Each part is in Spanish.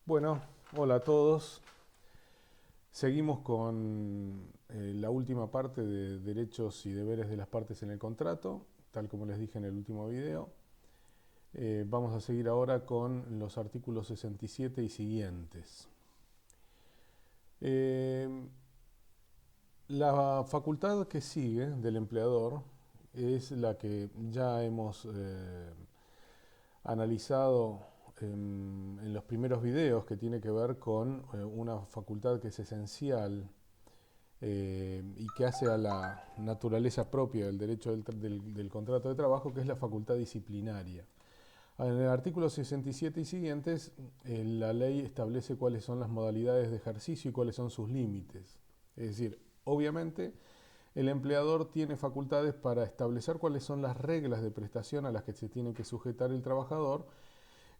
Bueno, hola a todos. Seguimos con la última parte de derechos y deberes de las partes en el contrato, tal como les dije en el último video. Vamos a seguir ahora con los artículos 67 y siguientes. Eh, la facultad que sigue del empleador es la que ya hemos analizado en los primeros videos, que tiene que ver con una facultad que es esencial y que hace a la naturaleza propia del derecho del contrato de trabajo, que es la facultad disciplinaria. En el artículo 67 y siguientes, la ley establece cuáles son las modalidades de ejercicio y cuáles son sus límites. Es decir, obviamente, el empleador tiene facultades para establecer cuáles son las reglas de prestación a las que se tiene que sujetar el trabajador.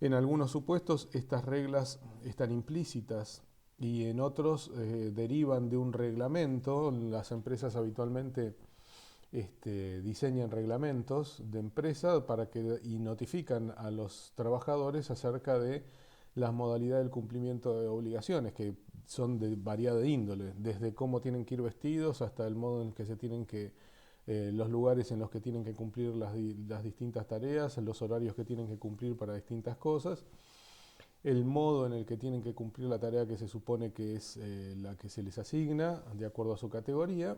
En algunos supuestos estas reglas están implícitas y en otros derivan de un reglamento. Las empresas habitualmente diseñan reglamentos de empresa y notifican a los trabajadores acerca de las modalidades del cumplimiento de obligaciones, que son de variada índole, desde cómo tienen que ir vestidos hasta el modo en que se tienen que los lugares en los que tienen que cumplir las distintas tareas, los horarios que tienen que cumplir para distintas cosas, el modo en el que tienen que cumplir la tarea que se supone que es la que se les asigna, de acuerdo a su categoría.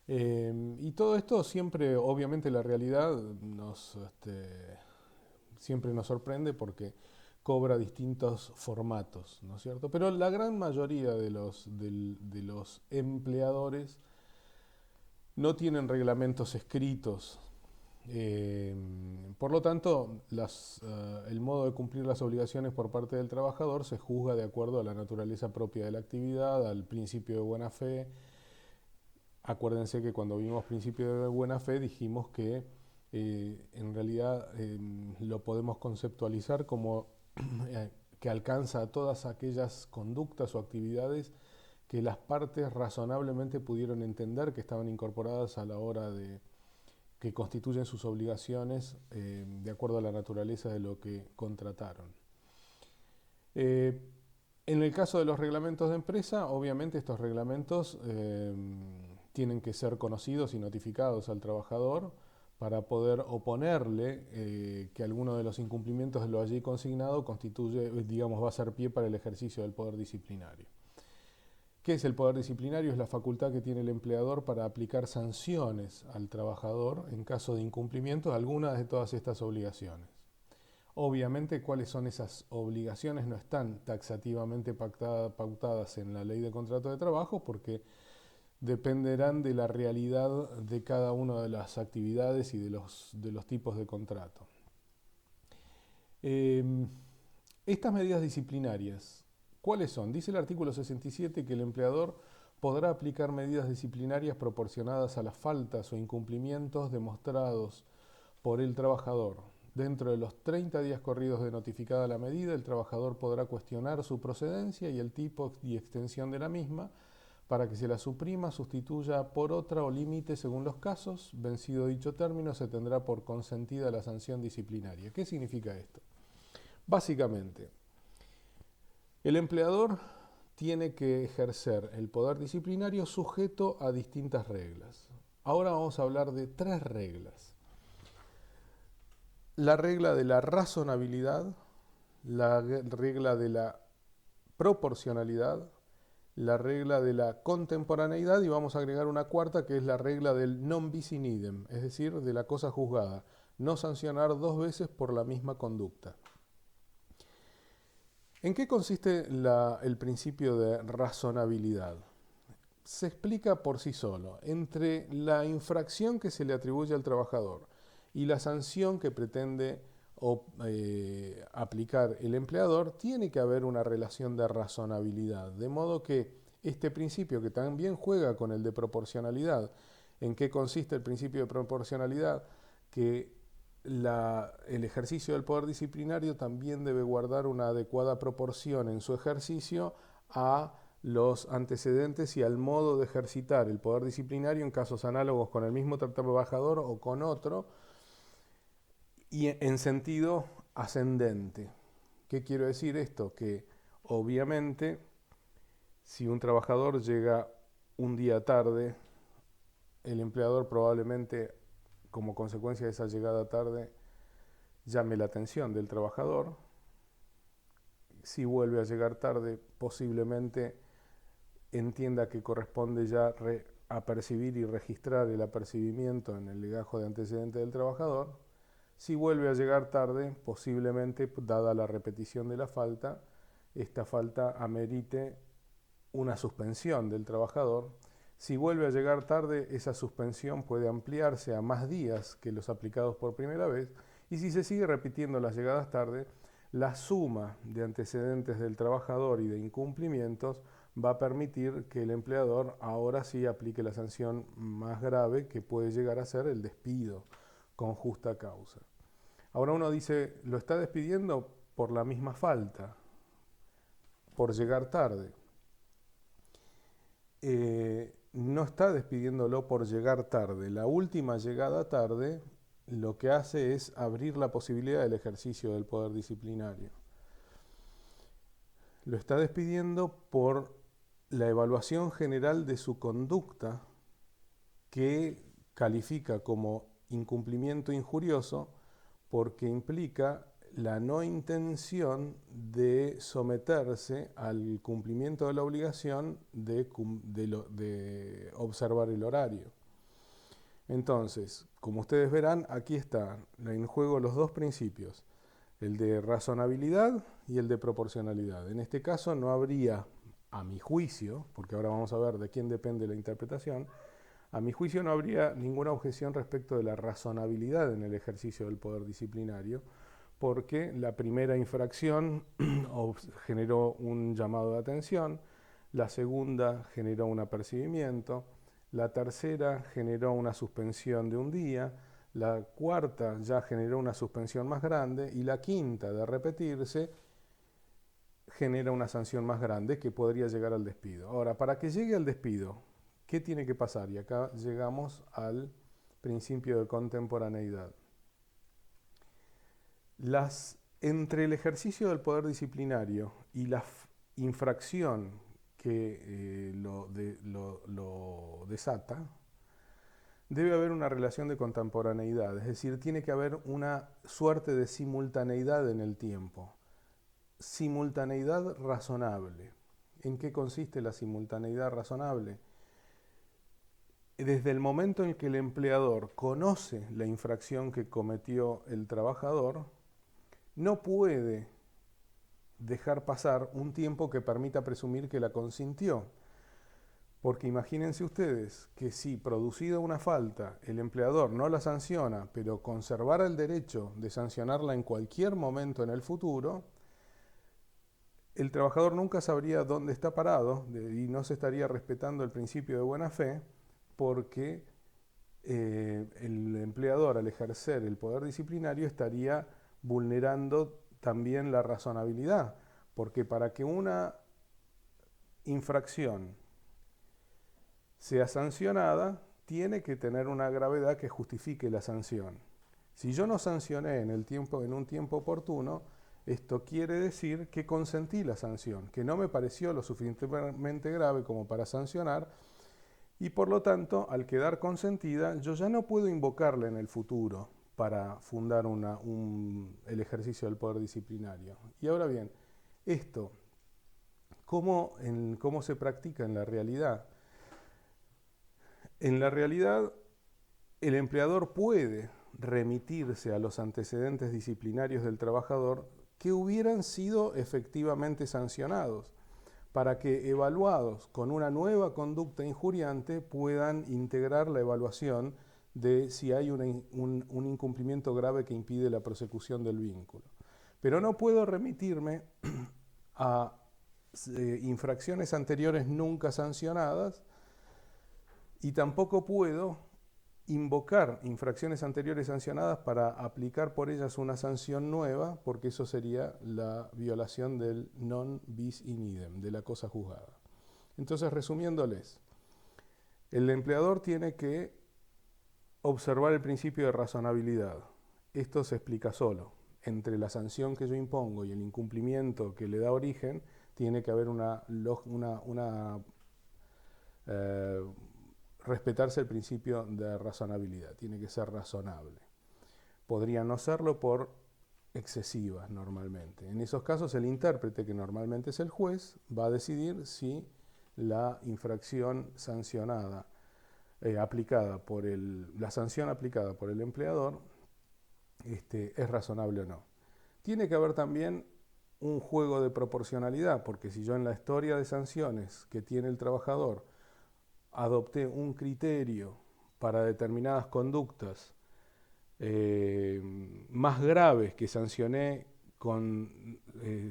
Y todo esto siempre, obviamente la realidad siempre nos sorprende porque cobra distintos formatos, ¿no es cierto? Pero la gran mayoría de los empleadores no tienen reglamentos escritos. Por lo tanto, el modo de cumplir las obligaciones por parte del trabajador se juzga de acuerdo a la naturaleza propia de la actividad, al principio de buena fe. Acuérdense que cuando vimos principio de buena fe dijimos que en realidad lo podemos conceptualizar como que alcanza a todas aquellas conductas o actividades que las partes razonablemente pudieron entender que estaban incorporadas a la hora de que constituyen sus obligaciones de acuerdo a la naturaleza de lo que contrataron. Eh, en el caso de los reglamentos de empresa, obviamente estos reglamentos tienen que ser conocidos y notificados al trabajador para poder oponerle que alguno de los incumplimientos de lo allí consignado constituye, digamos, va a ser pie para el ejercicio del poder disciplinario. ¿Qué es el poder disciplinario? Es la facultad que tiene el empleador para aplicar sanciones al trabajador en caso de incumplimiento de alguna de todas estas obligaciones. Obviamente, cuáles son esas obligaciones no están taxativamente pautadas en la ley de contrato de trabajo, porque dependerán de la realidad de cada una de las actividades y de los tipos de contrato. Eh, Estas medidas disciplinarias, ¿cuáles son? Dice el artículo 67 que el empleador podrá aplicar medidas disciplinarias proporcionadas a las faltas o incumplimientos demostrados por el trabajador. Dentro de los 30 días corridos de notificada la medida, el trabajador podrá cuestionar su procedencia y el tipo y extensión de la misma para que se la suprima, sustituya por otra o límite según los casos. Vencido dicho término, se tendrá por consentida la sanción disciplinaria. ¿Qué significa esto? Básicamente, el empleador tiene que ejercer el poder disciplinario sujeto a distintas reglas. Ahora vamos a hablar de 3 reglas. La regla de la razonabilidad, la regla de la proporcionalidad, la regla de la contemporaneidad, y vamos a agregar una cuarta que es la regla del non bis in idem, es decir, de la cosa juzgada, no sancionar 2 veces por la misma conducta. ¿En qué consiste el principio de razonabilidad? Se explica por sí solo. Entre la infracción que se le atribuye al trabajador y la sanción que pretende aplicar el empleador, tiene que haber una relación de razonabilidad. De modo que este principio, que también juega con el de proporcionalidad, ¿en qué consiste el principio de proporcionalidad? Que el ejercicio del poder disciplinario también debe guardar una adecuada proporción en su ejercicio a los antecedentes y al modo de ejercitar el poder disciplinario en casos análogos con el mismo trabajador o con otro, y en sentido ascendente. ¿Qué quiero decir esto? Que obviamente si un trabajador llega un día tarde, el empleador probablemente como consecuencia de esa llegada tarde llame la atención del trabajador. Si vuelve a llegar tarde, posiblemente entienda que corresponde ya apercibir y registrar el apercibimiento en el legajo de antecedentes del trabajador. Si vuelve a llegar tarde, posiblemente, dada la repetición de la falta, esta falta amerite una suspensión del trabajador. Si vuelve a llegar tarde, esa suspensión puede ampliarse a más días que los aplicados por primera vez. Y si se sigue repitiendo las llegadas tarde, la suma de antecedentes del trabajador y de incumplimientos va a permitir que el empleador ahora sí aplique la sanción más grave, que puede llegar a ser el despido con justa causa. Ahora uno dice, lo está despidiendo por la misma falta, por llegar tarde. No está despidiéndolo por llegar tarde. La última llegada tarde lo que hace es abrir la posibilidad del ejercicio del poder disciplinario. Lo está despidiendo por la evaluación general de su conducta, que califica como incumplimiento injurioso porque implica la no intención de someterse al cumplimiento de la obligación de observar el horario. Entonces, como ustedes verán, aquí están en juego los dos principios, el de razonabilidad y el de proporcionalidad. En este caso no habría, a mi juicio, porque ahora vamos a ver de quién depende la interpretación, a mi juicio no habría ninguna objeción respecto de la razonabilidad en el ejercicio del poder disciplinario, porque la primera infracción generó un llamado de atención, la segunda generó un apercibimiento, la tercera generó una suspensión de un día, la cuarta ya generó una suspensión más grande y la quinta, de repetirse, genera una sanción más grande que podría llegar al despido. Ahora, para que llegue al despido, ¿qué tiene que pasar? Y acá llegamos al principio de contemporaneidad. Entre el ejercicio del poder disciplinario y la infracción que lo desata, debe haber una relación de contemporaneidad, es decir, tiene que haber una suerte de simultaneidad en el tiempo. Simultaneidad razonable. ¿En qué consiste la simultaneidad razonable? Desde el momento en que el empleador conoce la infracción que cometió el trabajador, no puede dejar pasar un tiempo que permita presumir que la consintió. Porque imagínense ustedes que si, producida una falta, el empleador no la sanciona, pero conservara el derecho de sancionarla en cualquier momento en el futuro, el trabajador nunca sabría dónde está parado y no se estaría respetando el principio de buena fe, porque el empleador, al ejercer el poder disciplinario, estaría vulnerando también la razonabilidad, porque para que una infracción sea sancionada, tiene que tener una gravedad que justifique la sanción. Si yo no sancioné en un tiempo oportuno, esto quiere decir que consentí la sanción, que no me pareció lo suficientemente grave como para sancionar, y por lo tanto, al quedar consentida, yo ya no puedo invocarla en el futuro para fundar el ejercicio del poder disciplinario. Y ahora bien, esto, ¿cómo se practica en la realidad? En la realidad, el empleador puede remitirse a los antecedentes disciplinarios del trabajador que hubieran sido efectivamente sancionados, para que, evaluados con una nueva conducta injuriante, puedan integrar la evaluación de si hay un incumplimiento grave que impide la prosecución del vínculo. Pero no puedo remitirme a infracciones anteriores nunca sancionadas, y tampoco puedo invocar infracciones anteriores sancionadas para aplicar por ellas una sanción nueva, porque eso sería la violación del non bis in idem, de la cosa juzgada. Entonces, resumiéndoles, el empleador tiene que observar el principio de razonabilidad. Esto se explica solo. entre la sanción que yo impongo y el incumplimiento que le da origen, tiene que haber eh, respetarse el principio de razonabilidad, tiene que ser razonable. Podría no serlo por excesivas normalmente. En esos casos el intérprete, que normalmente es el juez, va a decidir si la infracción sancionada, la sanción aplicada por el empleador es razonable o no. Tiene que haber también un juego de proporcionalidad, porque si yo en la historia de sanciones que tiene el trabajador adopté un criterio para determinadas conductas más graves que sancioné con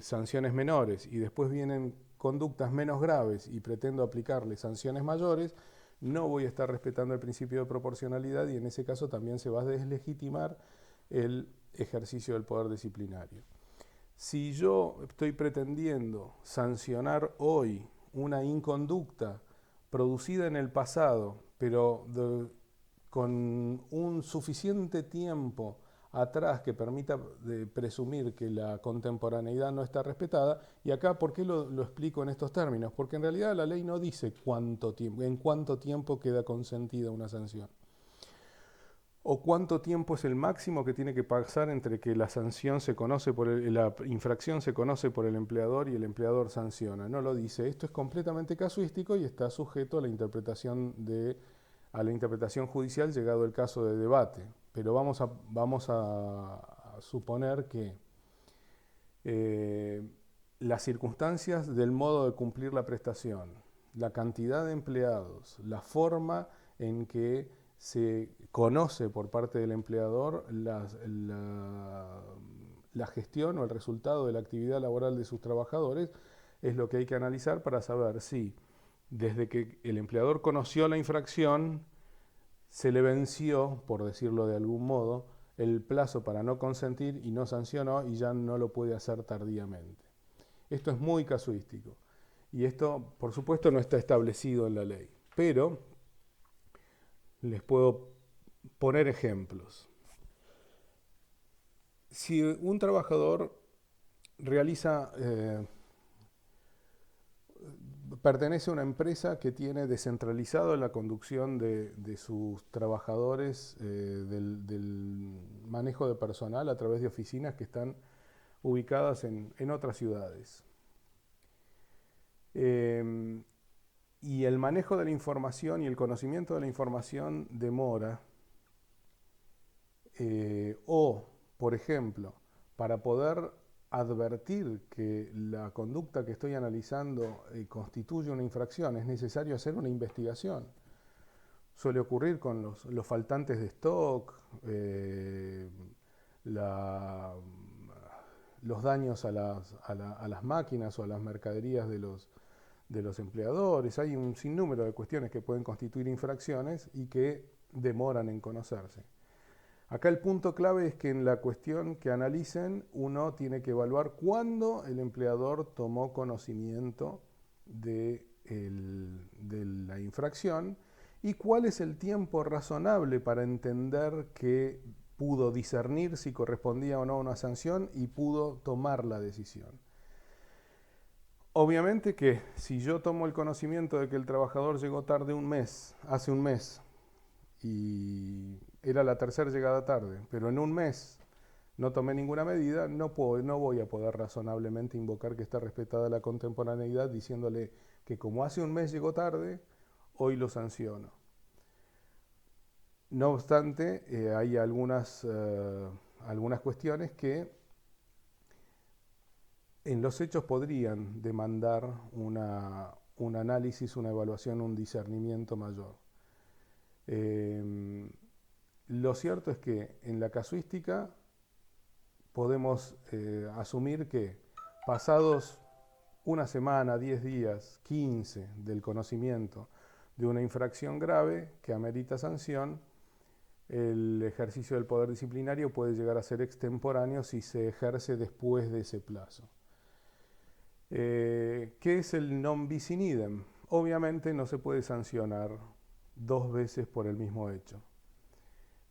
sanciones menores y después vienen conductas menos graves y pretendo aplicarle sanciones mayores, no voy a estar respetando el principio de proporcionalidad y en ese caso también se va a deslegitimar el ejercicio del poder disciplinario. Si yo estoy pretendiendo sancionar hoy una inconducta producida en el pasado, pero con un suficiente tiempo atrás que permita presumir que la contemporaneidad no está respetada, y acá, ¿por qué lo explico en estos términos? Porque en realidad la ley no dice en cuánto tiempo queda consentida una sanción, o cuánto tiempo es el máximo que tiene que pasar entre que la sanción se conoce la infracción se conoce por el empleador y el empleador sanciona. No lo dice. Esto es completamente casuístico y está sujeto a la interpretación judicial llegado el caso de debate. Pero vamos a suponer que las circunstancias del modo de cumplir la prestación, la cantidad de empleados, la forma en que se conoce por parte del empleador la gestión o el resultado de la actividad laboral de sus trabajadores, es lo que hay que analizar para saber si desde que el empleador conoció la infracción se le venció, por decirlo de algún modo, el plazo para no consentir y no sancionó y ya no lo puede hacer tardíamente. Esto es muy casuístico y esto, por supuesto, no está establecido en la ley, pero les puedo poner ejemplos. Si un trabajador pertenece a una empresa que tiene descentralizado la conducción de sus trabajadores, del manejo de personal a través de oficinas que están ubicadas en otras ciudades. Y el manejo de la información y el conocimiento de la información demora, o, por ejemplo, para poder advertir que la conducta que estoy analizando constituye una infracción, es necesario hacer una investigación. Suele ocurrir con los faltantes de stock, los daños a las máquinas o a las mercaderías de los empleadores. Hay un sinnúmero de cuestiones que pueden constituir infracciones y que demoran en conocerse. Acá el punto clave es que en la cuestión que analicen uno tiene que evaluar cuándo el empleador tomó conocimiento de la infracción y cuál es el tiempo razonable para entender que pudo discernir si correspondía o no a una sanción y pudo tomar la decisión. Obviamente que si yo tomo el conocimiento de que el trabajador llegó tarde hace un mes, y era la tercera llegada tarde, pero en un mes no tomé ninguna medida, no voy a poder razonablemente invocar que está respetada la contemporaneidad diciéndole que como hace un mes llegó tarde, hoy lo sanciono. No obstante, hay algunas cuestiones que en los hechos podrían demandar un análisis, una evaluación, un discernimiento mayor. Lo cierto es que en la casuística podemos asumir que pasados una semana, 10 días, 15 del conocimiento de una infracción grave que amerita sanción, el ejercicio del poder disciplinario puede llegar a ser extemporáneo si se ejerce después de ese plazo. ¿Qué es el non bis in idem? Obviamente no se puede sancionar dos veces por el mismo hecho.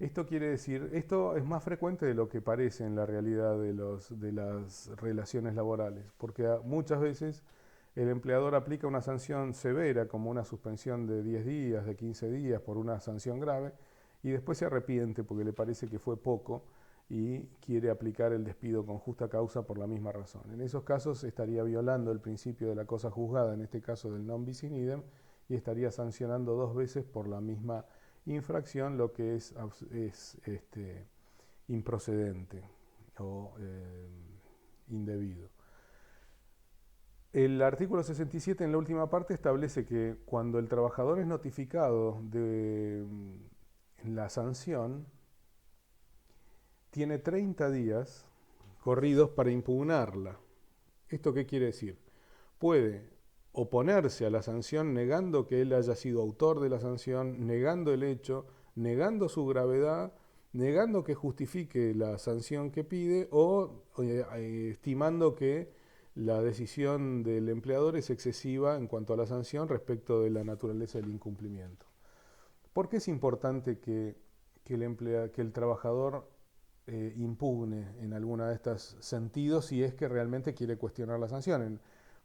Esto quiere decir, esto es más frecuente de lo que parece en la realidad de las relaciones laborales, porque muchas veces el empleador aplica una sanción severa, como una suspensión de 10 días, de 15 días por una sanción grave, y después se arrepiente porque le parece que fue poco y quiere aplicar el despido con justa causa por la misma razón. En esos casos estaría violando el principio de la cosa juzgada, en este caso del non bis in idem, y estaría sancionando dos veces por la misma infracción, lo que es improcedente o indebido. El artículo 67 en la última parte establece que cuando el trabajador es notificado de la sanción, tiene 30 días corridos para impugnarla. ¿Esto qué quiere decir? Puede oponerse a la sanción negando que él haya sido autor de la sanción, negando el hecho, negando su gravedad, negando que justifique la sanción que pide o estimando que la decisión del empleador es excesiva en cuanto a la sanción respecto de la naturaleza del incumplimiento. ¿Por qué es importante que el trabajador impugne en alguna de estos sentidos si es que realmente quiere cuestionar la sanción?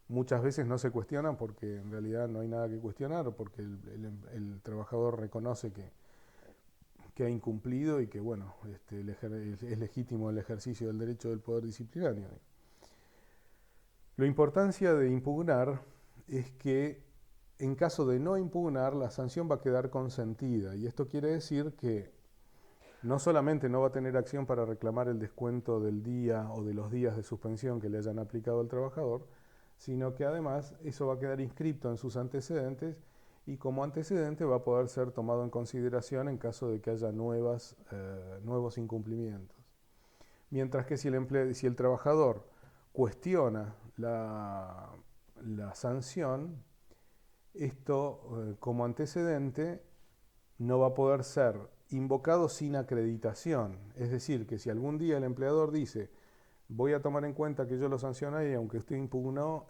Muchas veces no se cuestionan porque en realidad no hay nada que cuestionar, porque el trabajador reconoce que ha incumplido y que bueno, es legítimo el ejercicio del derecho del poder disciplinario. La importancia de impugnar es que en caso de no impugnar, la sanción va a quedar consentida, y esto quiere decir que no solamente no va a tener acción para reclamar el descuento del día o de los días de suspensión que le hayan aplicado al trabajador, sino que además eso va a quedar inscrito en sus antecedentes y como antecedente va a poder ser tomado en consideración en caso de que haya nuevos incumplimientos. Mientras que si el trabajador cuestiona la sanción, esto como antecedente no va a poder ser invocado sin acreditación. Es decir, que si algún día el empleador dice voy a tomar en cuenta que yo lo sancioné y aunque usted impugnó,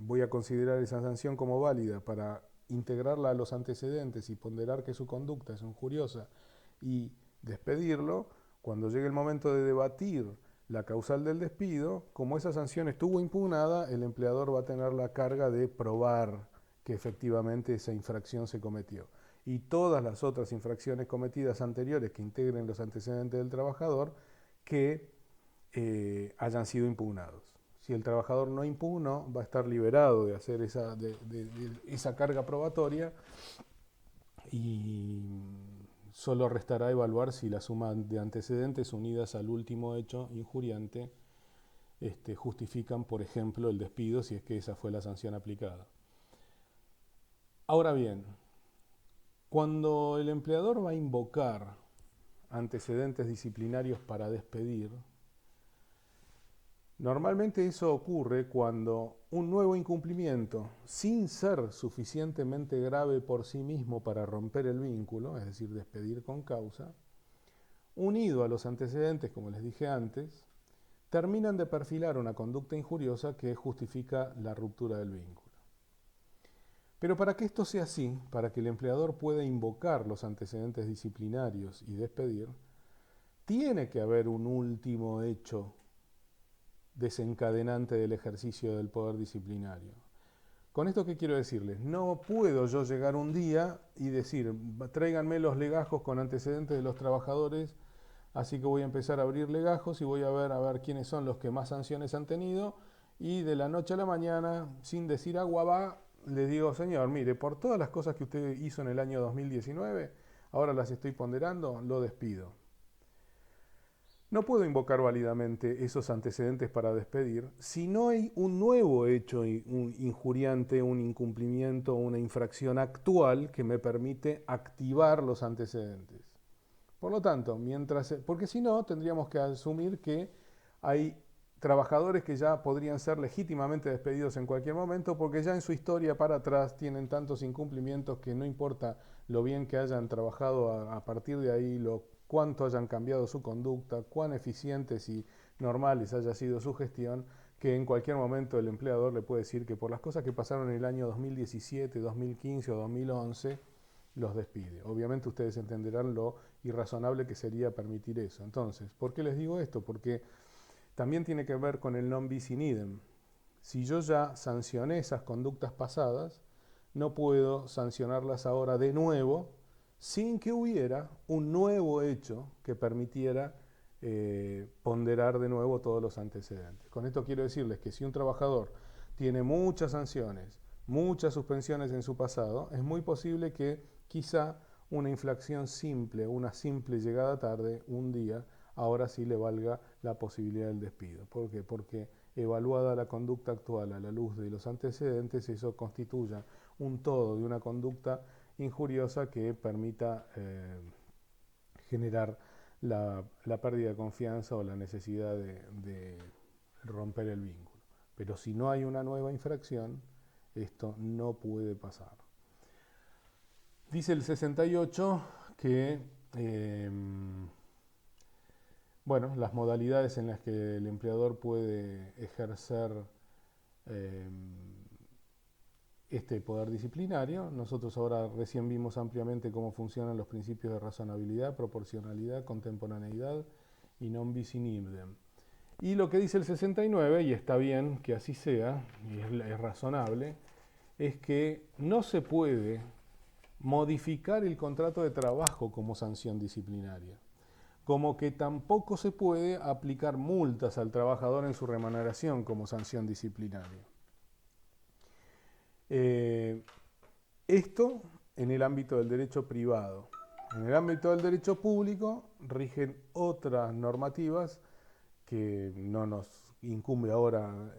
voy a considerar esa sanción como válida para integrarla a los antecedentes y ponderar que su conducta es injuriosa y despedirlo, cuando llegue el momento de debatir la causal del despido, como esa sanción estuvo impugnada, el empleador va a tener la carga de probar que efectivamente esa infracción se cometió. Y todas las otras infracciones cometidas anteriores que integren los antecedentes del trabajador que hayan sido impugnados. Si el trabajador no impugnó, va a estar liberado de hacer esa carga probatoria y solo restará evaluar si la suma de antecedentes unidas al último hecho injuriante justifican, por ejemplo, el despido si es que esa fue la sanción aplicada. Ahora bien, cuando el empleador va a invocar antecedentes disciplinarios para despedir, normalmente eso ocurre cuando un nuevo incumplimiento, sin ser suficientemente grave por sí mismo para romper el vínculo, es decir, despedir con causa, unido a los antecedentes, como les dije antes, terminan de perfilar una conducta injuriosa que justifica la ruptura del vínculo. Pero para que esto sea así, para que el empleador pueda invocar los antecedentes disciplinarios y despedir, tiene que haber un último hecho desencadenante del ejercicio del poder disciplinario. ¿Con esto qué quiero decirles? No puedo yo llegar un día y decir, tráiganme los legajos con antecedentes de los trabajadores, así que voy a empezar a abrir legajos y voy a ver quiénes son los que más sanciones han tenido, y de la noche a la mañana, sin decir agua va, le digo, señor, mire, por todas las cosas que usted hizo en el año 2019, ahora las estoy ponderando, lo despido. No puedo invocar válidamente esos antecedentes para despedir si no hay un nuevo hecho injuriante, un incumplimiento, una infracción actual que me permite activar los antecedentes. Por lo tanto, porque si no, tendríamos que asumir que hay trabajadores que ya podrían ser legítimamente despedidos en cualquier momento porque ya en su historia para atrás tienen tantos incumplimientos que no importa lo bien que hayan trabajado a partir de ahí, cuánto hayan cambiado su conducta, cuán eficientes y normales haya sido su gestión, que en cualquier momento el empleador le puede decir que por las cosas que pasaron en el año 2017, 2015 o 2011, los despide. Obviamente ustedes entenderán lo irrazonable que sería permitir eso. Entonces, ¿por qué les digo esto? Porque también tiene que ver con el non bis in idem. Si yo ya sancioné esas conductas pasadas, no puedo sancionarlas ahora de nuevo sin que hubiera un nuevo hecho que permitiera ponderar de nuevo todos los antecedentes. Con esto quiero decirles que si un trabajador tiene muchas sanciones, muchas suspensiones en su pasado, es muy posible que quizá una infracción simple, una simple llegada tarde, un día, ahora sí le valga la posibilidad del despido. ¿Por qué? Porque evaluada la conducta actual a la luz de los antecedentes, eso constituya un todo de una conducta injuriosa que permita generar la pérdida de confianza o la necesidad de romper el vínculo. Pero si no hay una nueva infracción, esto no puede pasar. Dice el 68 que bueno, las modalidades en las que el empleador puede ejercer eh, este poder disciplinario. Nosotros ahora recién vimos ampliamente cómo funcionan los principios de razonabilidad, proporcionalidad, contemporaneidad y non bis in idem. Y lo que dice el 69, y está bien que así sea, y es razonable, es que no se puede modificar el contrato de trabajo como sanción disciplinaria, como que tampoco se puede aplicar multas al trabajador en su remuneración como sanción disciplinaria. Esto en el ámbito del derecho privado. En el ámbito del derecho público rigen otras normativas que no nos incumbe ahora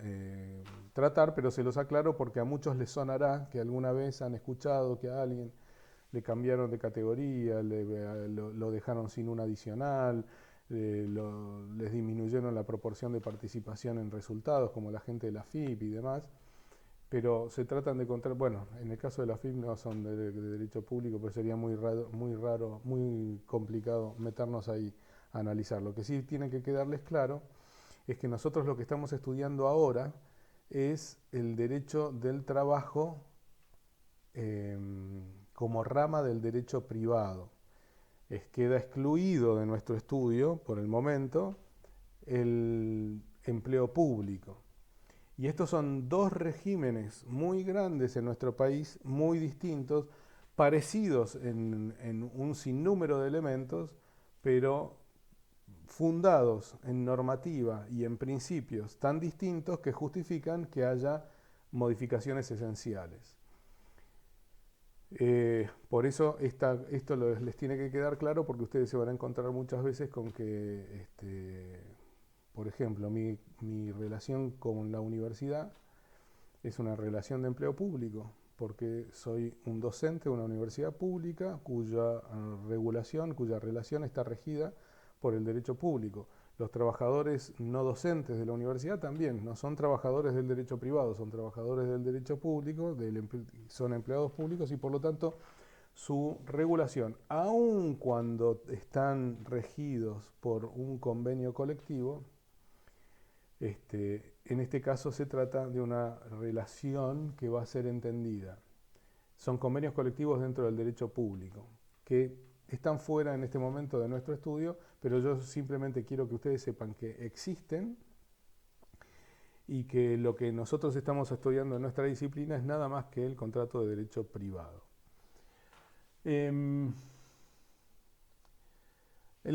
tratar, pero se los aclaro porque a muchos les sonará que alguna vez han escuchado que a alguien le cambiaron de categoría, lo dejaron sin un adicional, les disminuyeron la proporción de participación en resultados, como la gente de la FIP y demás, pero se tratan de encontrar, bueno, en el caso de la FIP no son de derecho público, pero sería muy raro, muy complicado meternos ahí a analizar. Lo que sí tiene que quedarles claro es que nosotros lo que estamos estudiando ahora es el derecho del trabajo como rama del derecho privado. Queda excluido de nuestro estudio, por el momento, el empleo público. Y estos son dos regímenes muy grandes en nuestro país, muy distintos, parecidos en un sinnúmero de elementos, pero fundados en normativa y en principios tan distintos que justifican que haya modificaciones esenciales. Por eso esto les tiene que quedar claro, porque ustedes se van a encontrar muchas veces con que, por ejemplo, mi relación con la universidad es una relación de empleo público, porque soy un docente de una universidad pública cuya regulación, cuya relación está regida por el derecho público. Los trabajadores no docentes de la universidad también no son trabajadores del derecho privado, son trabajadores del derecho público, son empleados públicos y por lo tanto su regulación, aun cuando están regidos por un convenio colectivo, en este caso se trata de una relación que va a ser entendida. Son convenios colectivos dentro del derecho público, que están fuera en este momento de nuestro estudio, pero yo simplemente quiero que ustedes sepan que existen y que lo que nosotros estamos estudiando en nuestra disciplina es nada más que el contrato de derecho privado. El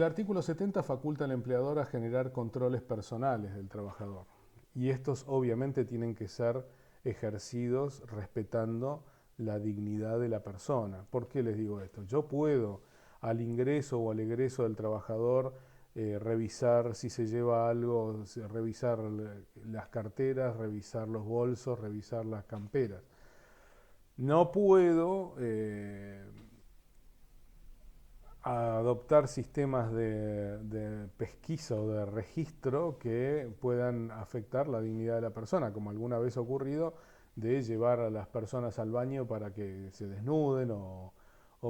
artículo 70 faculta al empleador a generar controles personales del trabajador y estos obviamente tienen que ser ejercidos respetando la dignidad de la persona. ¿Por qué les digo esto? Yo puedo al ingreso o al egreso del trabajador revisar si se lleva algo, revisar las carteras, revisar los bolsos, revisar las camperas. No puedo adoptar sistemas de pesquisa o de registro que puedan afectar la dignidad de la persona, como alguna vez ha ocurrido, de llevar a las personas al baño para que se desnuden o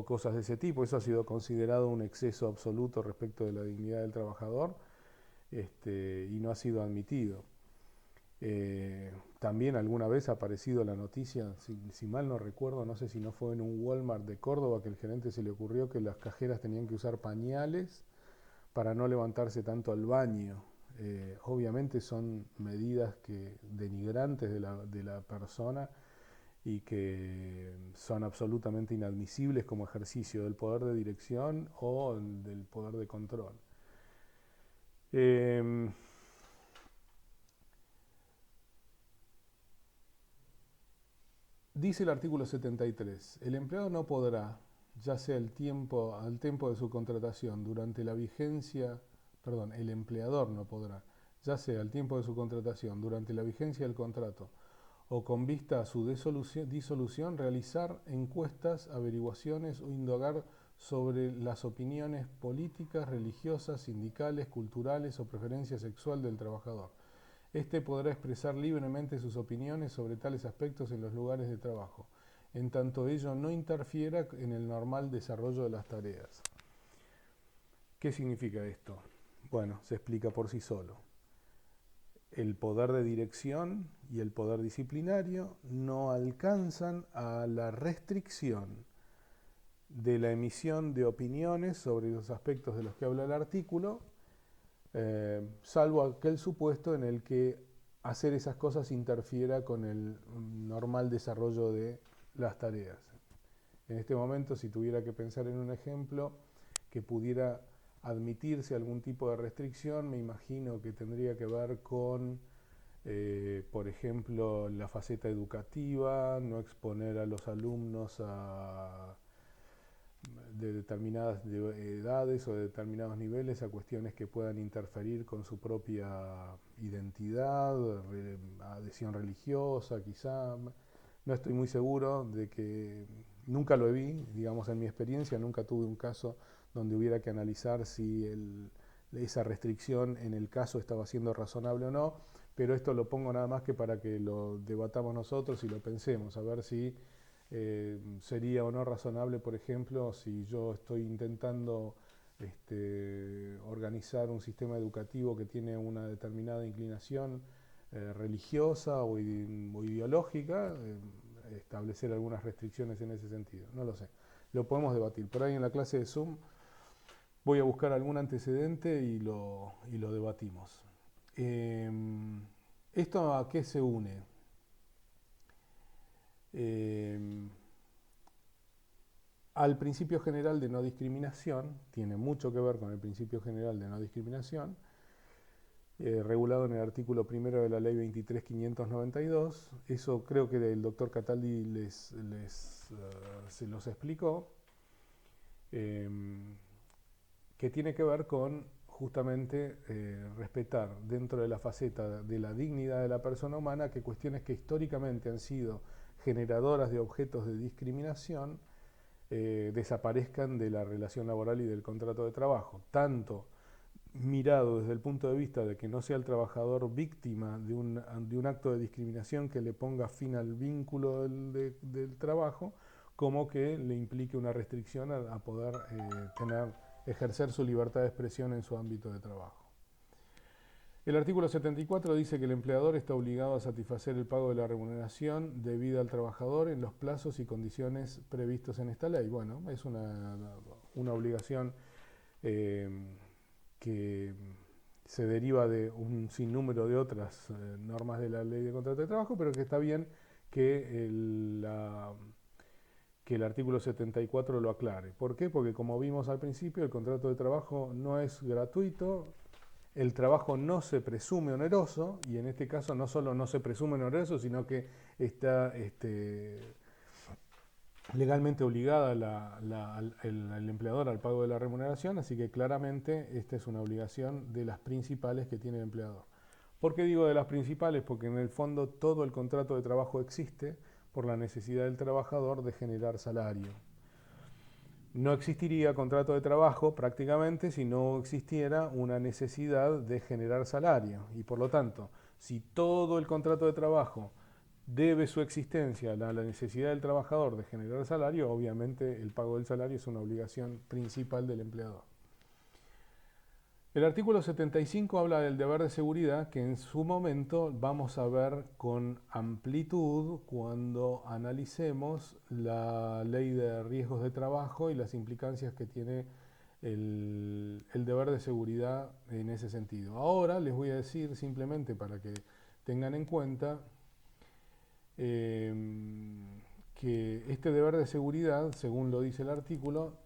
cosas de ese tipo. Eso ha sido considerado un exceso absoluto respecto de la dignidad del trabajador y no ha sido admitido. También alguna vez ha aparecido la noticia, si mal no recuerdo, no sé si no fue en un Walmart de Córdoba, que el gerente se le ocurrió que las cajeras tenían que usar pañales para no levantarse tanto al baño. Obviamente son medidas denigrantes de la persona y que son absolutamente inadmisibles como ejercicio del poder de dirección o del poder de control. Eh, Dice el artículo 73, el empleado no podrá, ya sea al tiempo de su contratación, durante la vigencia, perdón, el empleador no podrá, ya sea al tiempo de su contratación, durante la vigencia del contrato o con vista a su disolución, realizar encuestas, averiguaciones o indagar sobre las opiniones políticas, religiosas, sindicales, culturales o preferencia sexual del trabajador. Este podrá expresar libremente sus opiniones sobre tales aspectos en los lugares de trabajo, en tanto ello no interfiera en el normal desarrollo de las tareas. ¿Qué significa esto? Bueno, se explica por sí solo. El poder de dirección y el poder disciplinario no alcanzan a la restricción de la emisión de opiniones sobre los aspectos de los que habla el artículo, salvo aquel supuesto en el que hacer esas cosas interfiera con el normal desarrollo de las tareas. En este momento, si tuviera que pensar en un ejemplo que pudiera admitirse algún tipo de restricción, me imagino que tendría que ver con, por ejemplo, la faceta educativa, no exponer a los alumnos de determinadas edades o de determinados niveles a cuestiones que puedan interferir con su propia identidad, adhesión religiosa, quizá. No estoy muy seguro de que nunca lo vi, digamos en mi experiencia, nunca tuve un caso donde hubiera que analizar si esa restricción en el caso estaba siendo razonable o no, pero esto lo pongo nada más que para que lo debatamos nosotros y lo pensemos, a ver si sería o no razonable, por ejemplo, si yo estoy intentando organizar un sistema educativo que tiene una determinada inclinación religiosa o ideológica, establecer algunas restricciones en ese sentido. No lo sé. Lo podemos debatir. Por ahí en la clase de Zoom voy a buscar algún antecedente y lo debatimos. ¿Esto a qué se une? Al principio general de no discriminación, tiene mucho que ver con el principio general de no discriminación, regulado en el artículo primero de la ley 23.592. Eso creo que el doctor Cataldi se los explicó, que tiene que ver con justamente respetar dentro de la faceta de la dignidad de la persona humana que cuestiones que históricamente han sido generadoras de objetos de discriminación desaparezcan de la relación laboral y del contrato de trabajo, tanto mirado desde el punto de vista de que no sea el trabajador víctima de un acto de discriminación que le ponga fin al vínculo del trabajo, como que le implique una restricción a poder ejercer su libertad de expresión en su ámbito de trabajo. El artículo 74 dice que el empleador está obligado a satisfacer el pago de la remuneración debida al trabajador en los plazos y condiciones previstos en esta ley. Bueno, es una obligación que se deriva de un sinnúmero de otras normas de la ley de contrato de trabajo, pero que está bien que el artículo 74 lo aclare. ¿Por qué? Porque como vimos al principio, el contrato de trabajo no es gratuito, el trabajo no se presume oneroso, y en este caso no solo no se presume oneroso, sino que está legalmente obligada el empleador al pago de la remuneración, así que claramente esta es una obligación de las principales que tiene el empleador. ¿Por qué digo de las principales? Porque en el fondo todo el contrato de trabajo existe por la necesidad del trabajador de generar salario. No existiría contrato de trabajo prácticamente si no existiera una necesidad de generar salario. Y por lo tanto, si todo el contrato de trabajo debe su existencia a la necesidad del trabajador de generar salario, obviamente el pago del salario es una obligación principal del empleador. El artículo 75 habla del deber de seguridad que en su momento vamos a ver con amplitud cuando analicemos la ley de riesgos de trabajo y las implicancias que tiene el deber de seguridad en ese sentido. Ahora les voy a decir simplemente para que tengan en cuenta que este deber de seguridad, según lo dice el artículo,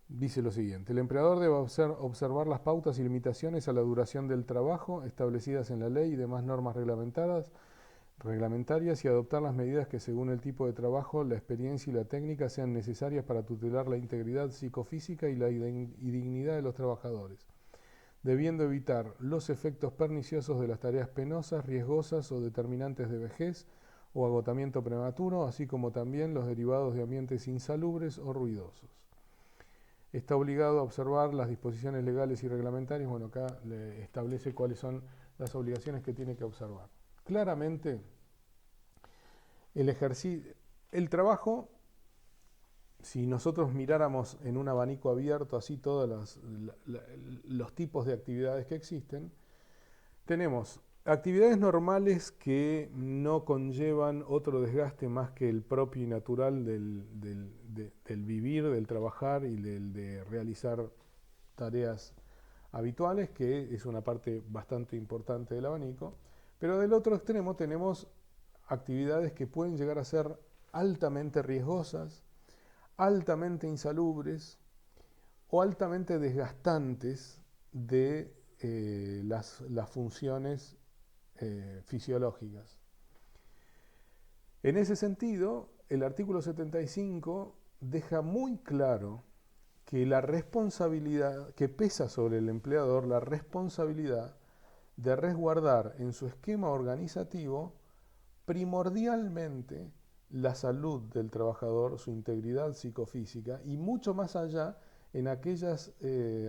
dice lo siguiente: el empleador debe observar las pautas y limitaciones a la duración del trabajo establecidas en la ley y demás normas reglamentarias y adoptar las medidas que según el tipo de trabajo, la experiencia y la técnica sean necesarias para tutelar la integridad psicofísica y la dignidad de los trabajadores, debiendo evitar los efectos perniciosos de las tareas penosas, riesgosas o determinantes de vejez o agotamiento prematuro, así como también los derivados de ambientes insalubres o ruidosos. Está obligado a observar las disposiciones legales y reglamentarias. Bueno, acá le establece cuáles son las obligaciones que tiene que observar. Claramente, el trabajo, si nosotros miráramos en un abanico abierto así todos los tipos de actividades que existen, tenemos actividades normales que no conllevan otro desgaste más que el propio y natural del vivir, del trabajar y de realizar tareas habituales, que es una parte bastante importante del abanico. Pero del otro extremo tenemos actividades que pueden llegar a ser altamente riesgosas, altamente insalubres o altamente desgastantes de las funciones fisiológicas. En ese sentido, el artículo 75 deja muy claro que la responsabilidad que pesa sobre el empleador, la responsabilidad de resguardar en su esquema organizativo primordialmente la salud del trabajador, su integridad psicofísica y mucho más allá en aquellas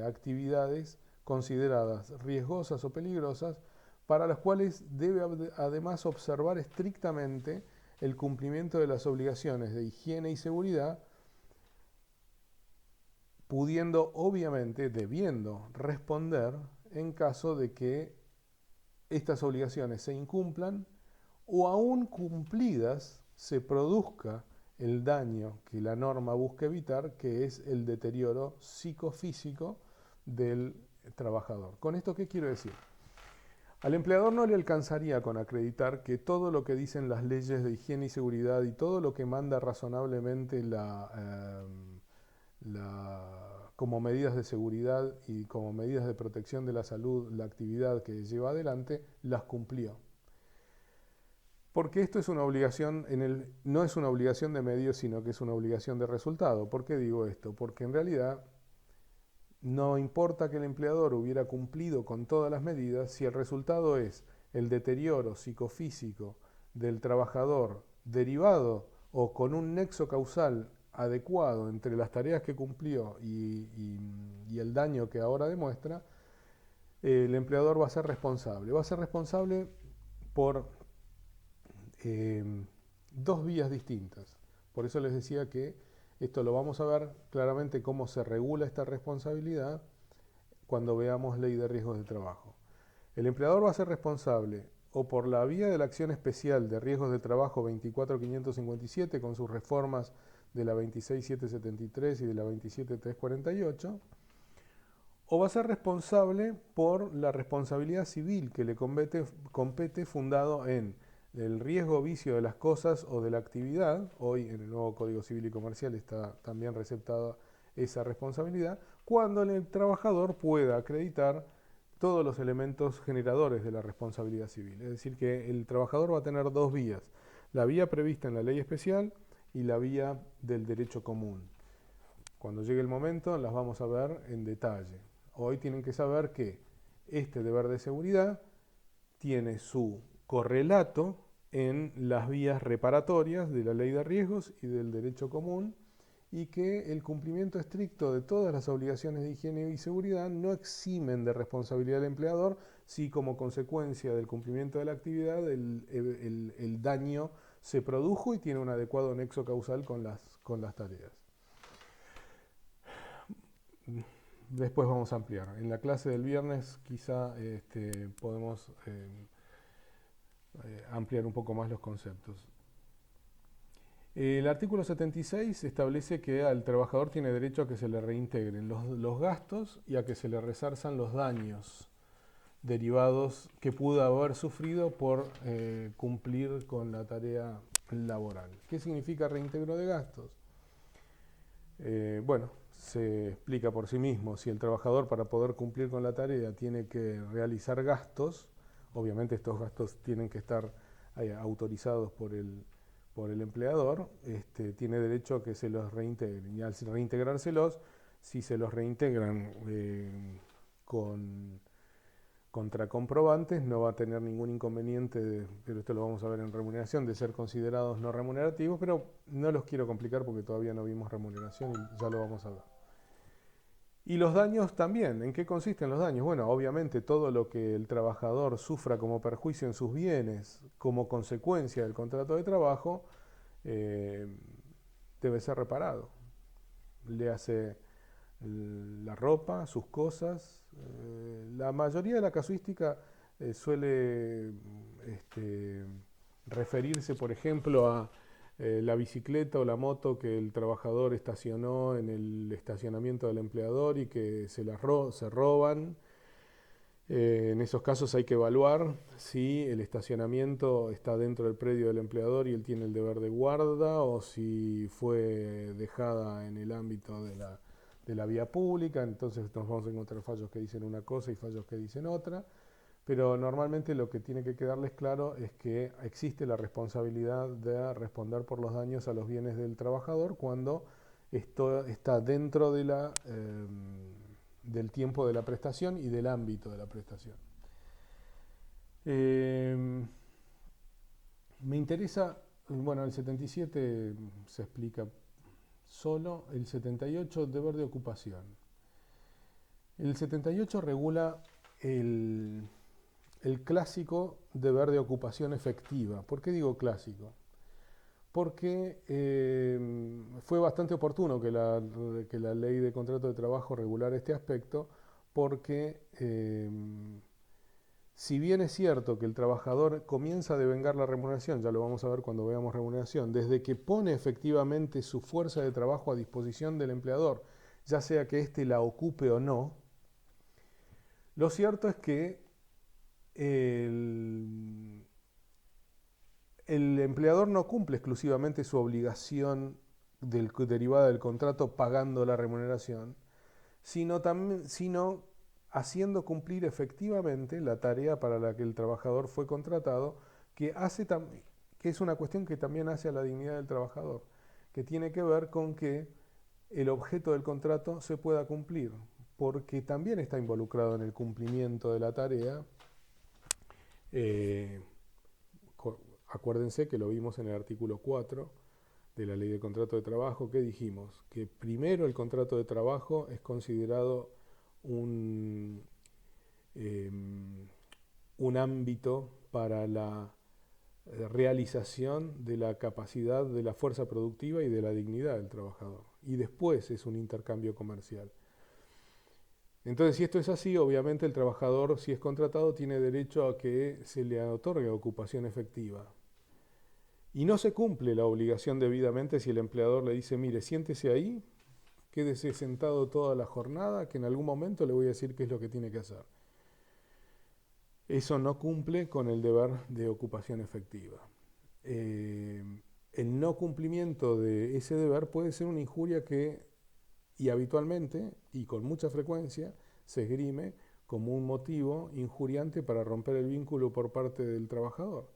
actividades consideradas riesgosas o peligrosas, para las cuales debe además observar estrictamente el cumplimiento de las obligaciones de higiene y seguridad, pudiendo, obviamente, debiendo responder en caso de que estas obligaciones se incumplan o aún cumplidas se produzca el daño que la norma busca evitar, que es el deterioro psicofísico del trabajador. ¿Con esto qué quiero decir? Al empleador no le alcanzaría con acreditar que todo lo que dicen las leyes de higiene y seguridad y todo lo que manda razonablemente como medidas de seguridad y como medidas de protección de la salud, la actividad que lleva adelante, las cumplió. Porque esto es una obligación, no es una obligación de medios, sino que es una obligación de resultado. ¿Por qué digo esto? Porque en realidad no importa que el empleador hubiera cumplido con todas las medidas, si el resultado es el deterioro psicofísico del trabajador derivado o con un nexo causal adecuado entre las tareas que cumplió y el daño que ahora demuestra, el empleador va a ser responsable. Va a ser responsable por dos vías distintas. Por eso les decía que esto lo vamos a ver claramente cómo se regula esta responsabilidad cuando veamos ley de riesgos de trabajo. El empleador va a ser responsable o por la vía de la acción especial de riesgos de trabajo 24557 con sus reformas de la 26773 y de la 27348, o va a ser responsable por la responsabilidad civil que le compete fundado en el riesgo o vicio de las cosas o de la actividad. Hoy en el nuevo Código Civil y Comercial está también receptada esa responsabilidad, cuando el trabajador pueda acreditar todos los elementos generadores de la responsabilidad civil. Es decir, que el trabajador va a tener dos vías: la vía prevista en la ley especial y la vía del derecho común. Cuando llegue el momento las vamos a ver en detalle. Hoy tienen que saber que este deber de seguridad tiene su correlato en las vías reparatorias de la ley de riesgos y del derecho común, y que el cumplimiento estricto de todas las obligaciones de higiene y seguridad no eximen de responsabilidad del empleador si como consecuencia del cumplimiento de la actividad el daño se produjo y tiene un adecuado nexo causal con las tareas. después vamos a ampliar. En la clase del viernes quizá podemos ampliar un poco más los conceptos. El artículo 76 establece que al trabajador tiene derecho a que se le reintegren los gastos y a que se le resarzan los daños derivados que pudo haber sufrido por cumplir con la tarea laboral. ¿Qué significa reintegro de gastos? Bueno, se explica por sí mismo. Si el trabajador, para poder cumplir con la tarea, tiene que realizar gastos, obviamente estos gastos tienen que estar autorizados por el empleador, tiene derecho a que se los reintegren. Y al reintegrárselos, si se los reintegran contra comprobantes, no va a tener ningún inconveniente, pero esto lo vamos a ver en remuneración, de ser considerados no remunerativos, pero no los quiero complicar porque todavía no vimos remuneración y ya lo vamos a ver. Y los daños también. ¿En qué consisten los daños? Bueno, obviamente todo lo que el trabajador sufra como perjuicio en sus bienes como consecuencia del contrato de trabajo debe ser reparado. Le hace la ropa, sus cosas. La mayoría de la casuística suele referirse, por ejemplo, a la bicicleta o la moto que el trabajador estacionó en el estacionamiento del empleador y que se roban. En esos casos hay que evaluar si el estacionamiento está dentro del predio del empleador y él tiene el deber de guarda, o si fue dejada en el ámbito de la vía pública. Entonces nos vamos a encontrar fallos que dicen una cosa y fallos que dicen otra. Pero normalmente lo que tiene que quedarles claro es que existe la responsabilidad de responder por los daños a los bienes del trabajador cuando esto está dentro del tiempo de la prestación y del ámbito de la prestación. Me interesa, bueno, el 77 se explica solo, el 78 deber de ocupación. El 78 regula el clásico deber de ocupación efectiva. ¿Por qué digo clásico? Porque fue bastante oportuno que la ley de contrato de trabajo regulara este aspecto, porque si bien es cierto que el trabajador comienza a devengar la remuneración, ya lo vamos a ver cuando veamos remuneración, desde que pone efectivamente su fuerza de trabajo a disposición del empleador, ya sea que éste la ocupe o no, lo cierto es que el empleador no cumple exclusivamente su obligación derivada del contrato pagando la remuneración, sino haciendo cumplir efectivamente la tarea para la que el trabajador fue contratado, que es una cuestión que también hace a la dignidad del trabajador, que tiene que ver con que el objeto del contrato se pueda cumplir, porque también está involucrado en el cumplimiento de la tarea. Acuérdense que lo vimos en el artículo 4 de la Ley de Contrato de Trabajo, que dijimos que primero el contrato de trabajo es considerado un ámbito para la realización de la capacidad de la fuerza productiva y de la dignidad del trabajador. Y después es un intercambio comercial. Entonces, si esto es así, obviamente el trabajador, si es contratado, tiene derecho a que se le otorgue ocupación efectiva. Y no se cumple la obligación debidamente si el empleador le dice, mire, siéntese ahí, quédese sentado toda la jornada, que en algún momento le voy a decir qué es lo que tiene que hacer. Eso no cumple con el deber de ocupación efectiva. El no cumplimiento de ese deber puede ser una injuria y habitualmente, y con mucha frecuencia, se esgrime como un motivo injuriante para romper el vínculo por parte del trabajador,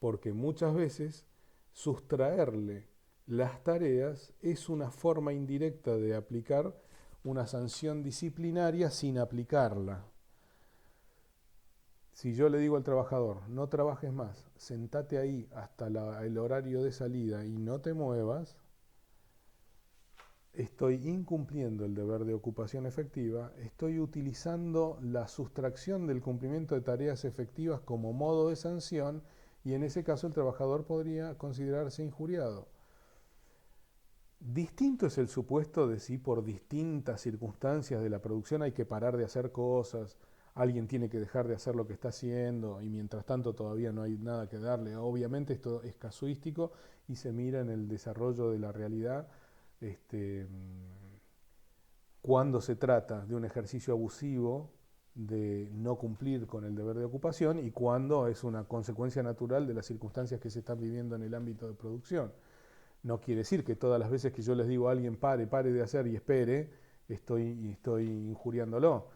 porque muchas veces sustraerle las tareas es una forma indirecta de aplicar una sanción disciplinaria sin aplicarla. Si yo le digo al trabajador, no trabajes más, sentate ahí hasta el horario de salida y no te muevas, estoy incumpliendo el deber de ocupación efectiva, estoy utilizando la sustracción del cumplimiento de tareas efectivas como modo de sanción, y en ese caso el trabajador podría considerarse injuriado. Distinto es el supuesto de si por distintas circunstancias de la producción hay que parar de hacer cosas, alguien tiene que dejar de hacer lo que está haciendo y mientras tanto todavía no hay nada que darle. Obviamente esto es casuístico y se mira en el desarrollo de la realidad este, cuando se trata de un ejercicio abusivo de no cumplir con el deber de ocupación y cuando es una consecuencia natural de las circunstancias que se están viviendo en el ámbito de producción. No quiere decir que todas las veces que yo les digo a alguien pare de hacer y espere, estoy injuriándolo.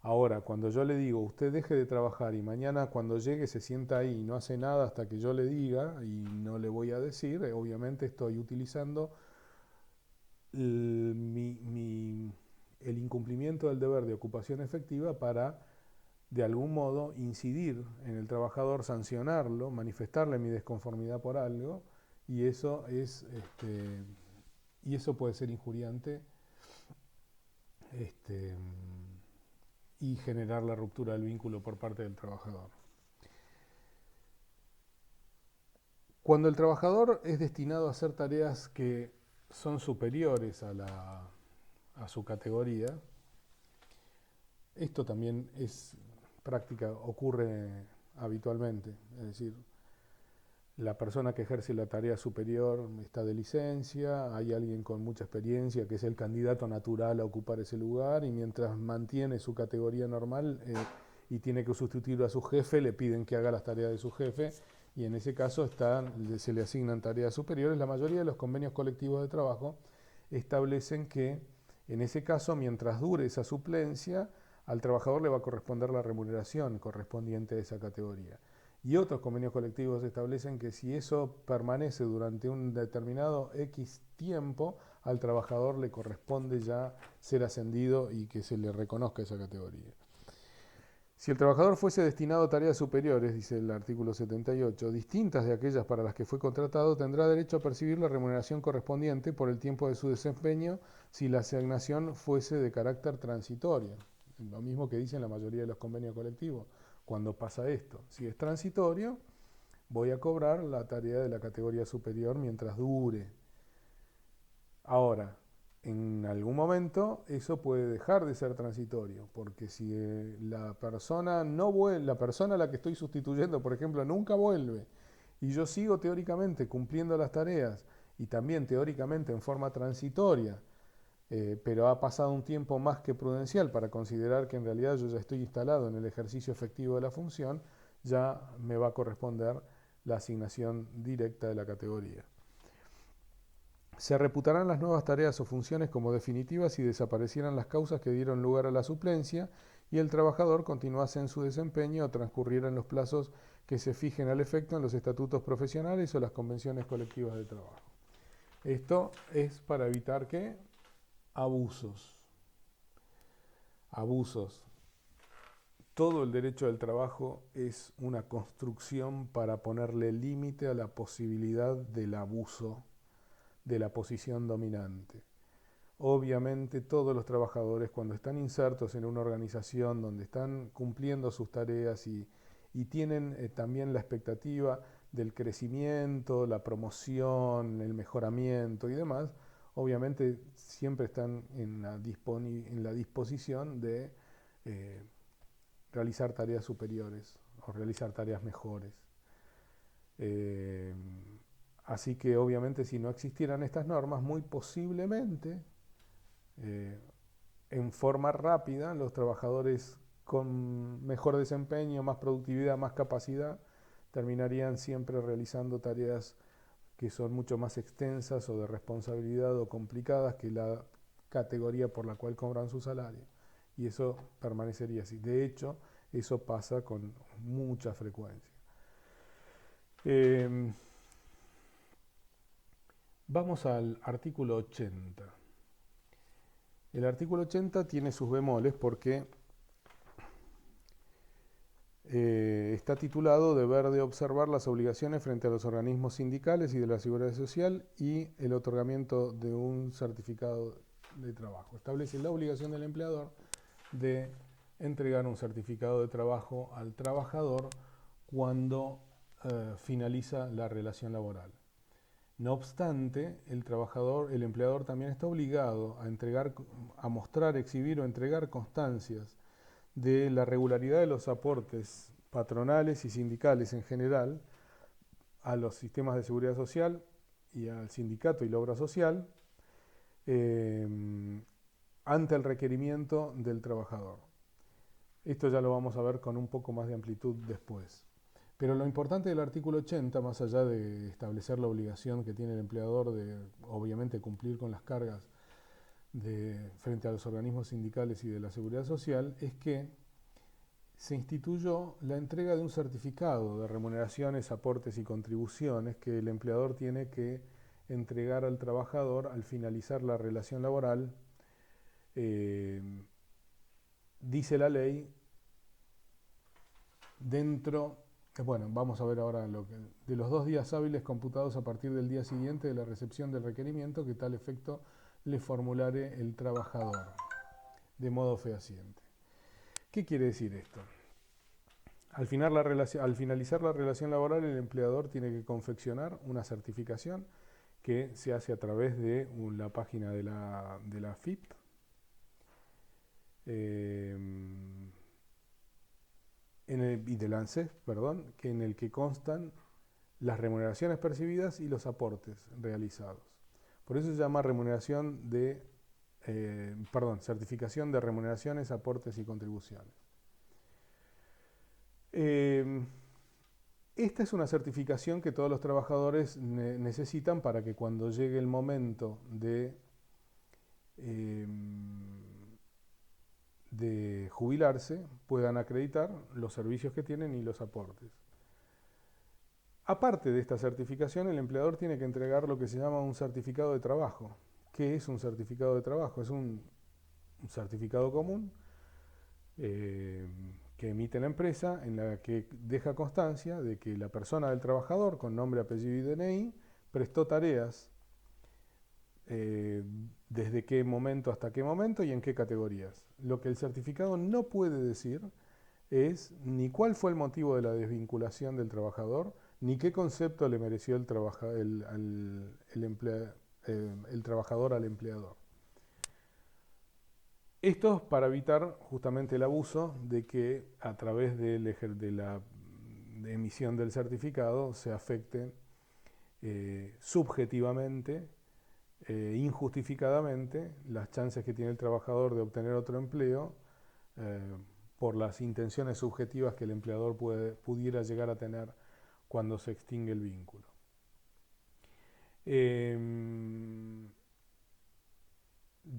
Ahora, cuando yo le digo, usted deje de trabajar y mañana cuando llegue se sienta ahí y no hace nada hasta que yo le diga y no le voy a decir, obviamente estoy utilizando el, el incumplimiento del deber de ocupación efectiva para de algún modo incidir en el trabajador, sancionarlo, manifestarle mi desconformidad por algo, y eso es y eso puede ser injuriante este, y generar la ruptura del vínculo por parte del trabajador. Cuando el trabajador es destinado a hacer tareas que son superiores a su categoría, esto también es práctica, ocurre habitualmente, es decir, la persona que ejerce la tarea superior está de licencia, hay alguien con mucha experiencia que es el candidato natural a ocupar ese lugar y mientras mantiene su categoría normal y tiene que sustituir a su jefe, le piden que haga las tareas de su jefe y en ese caso se le asignan tareas superiores. La mayoría de los convenios colectivos de trabajo establecen que en ese caso, mientras dure esa suplencia, al trabajador le va a corresponder la remuneración correspondiente a esa categoría. Y otros convenios colectivos establecen que si eso permanece durante un determinado X tiempo, al trabajador le corresponde ya ser ascendido y que se le reconozca esa categoría. Si el trabajador fuese destinado a tareas superiores, dice el artículo 78, distintas de aquellas para las que fue contratado, tendrá derecho a percibir la remuneración correspondiente por el tiempo de su desempeño si la asignación fuese de carácter transitorio. Lo mismo que dicen la mayoría de los convenios colectivos. Cuando pasa esto, si es transitorio, voy a cobrar la tarea de la categoría superior mientras dure. Ahora, en algún momento eso puede dejar de ser transitorio, porque si la persona no vuelve, la persona a la que estoy sustituyendo, por ejemplo, nunca vuelve, y yo sigo teóricamente cumpliendo las tareas y también teóricamente en forma transitoria, pero ha pasado un tiempo más que prudencial para considerar que en realidad yo ya estoy instalado en el ejercicio efectivo de la función, ya me va a corresponder la asignación directa de la categoría. Se reputarán las nuevas tareas o funciones como definitivas si desaparecieran las causas que dieron lugar a la suplencia y el trabajador continuase en su desempeño o transcurrieran los plazos que se fijen al efecto en los estatutos profesionales o las convenciones colectivas de trabajo. Esto es para evitar que abusos. Abusos. Todo el derecho del trabajo es una construcción para ponerle límite a la posibilidad del abuso de la posición dominante. Obviamente todos los trabajadores cuando están insertos en una organización donde están cumpliendo sus tareas y tienen también la expectativa del crecimiento, la promoción, el mejoramiento y demás, obviamente siempre están en la disposición de realizar tareas superiores o realizar tareas mejores. Así que obviamente si no existieran estas normas, muy posiblemente en forma rápida los trabajadores con mejor desempeño, más productividad, más capacidad, terminarían siempre realizando tareas que son mucho más extensas o de responsabilidad o complicadas que la categoría por la cual cobran su salario. Y eso permanecería así. De hecho, eso pasa con mucha frecuencia. Vamos al artículo 80. El artículo 80 tiene sus bemoles porque está titulado Deber de observar las obligaciones frente a los organismos sindicales y de la Seguridad Social y el otorgamiento de un certificado de trabajo. Establece la obligación del empleador de entregar un certificado de trabajo al trabajador cuando finaliza la relación laboral. No obstante, el empleador también está obligado a mostrar, exhibir o entregar constancias de la regularidad de los aportes patronales y sindicales en general a los sistemas de seguridad social y al sindicato y la obra social eh, ante el requerimiento del trabajador. Esto ya lo vamos a ver con un poco más de amplitud después. Pero lo importante del artículo 80, más allá de establecer la obligación que tiene el empleador de, obviamente, cumplir con las cargas frente a los organismos sindicales y de la seguridad social, es que se instituyó la entrega de un certificado de remuneraciones, aportes y contribuciones que el empleador tiene que entregar al trabajador al finalizar la relación laboral. Dice la ley, bueno, vamos a ver ahora de los 2 días hábiles computados a partir del día siguiente de la recepción del requerimiento que tal efecto le formulare el trabajador, de modo fehaciente. ¿Qué quiere decir esto? Al finalizar la relación laboral, el empleador tiene que confeccionar una certificación que se hace a través de la página de la AFIP. Y del ANSES, perdón, en el que constan las remuneraciones percibidas y los aportes realizados. Por eso se llama certificación de remuneraciones, aportes y contribuciones. Esta es una certificación que todos los trabajadores necesitan para que cuando llegue el momento de jubilarse puedan acreditar los servicios que tienen y los aportes. Aparte de esta certificación, el empleador tiene que entregar lo que se llama un certificado de trabajo. ¿Qué es un certificado de trabajo? Es un certificado común que emite la empresa en la que deja constancia de que la persona del trabajador, con nombre, apellido y DNI, prestó tareas desde qué momento hasta qué momento y en qué categorías. Lo que el certificado no puede decir es ni cuál fue el motivo de la desvinculación del trabajador, ni qué concepto le mereció el trabajador al empleador. Esto es para evitar justamente el abuso de que a través de la emisión del certificado se afecte subjetivamente, injustificadamente, las chances que tiene el trabajador de obtener otro empleo por las intenciones subjetivas que el empleador pudiera llegar a tener cuando se extingue el vínculo.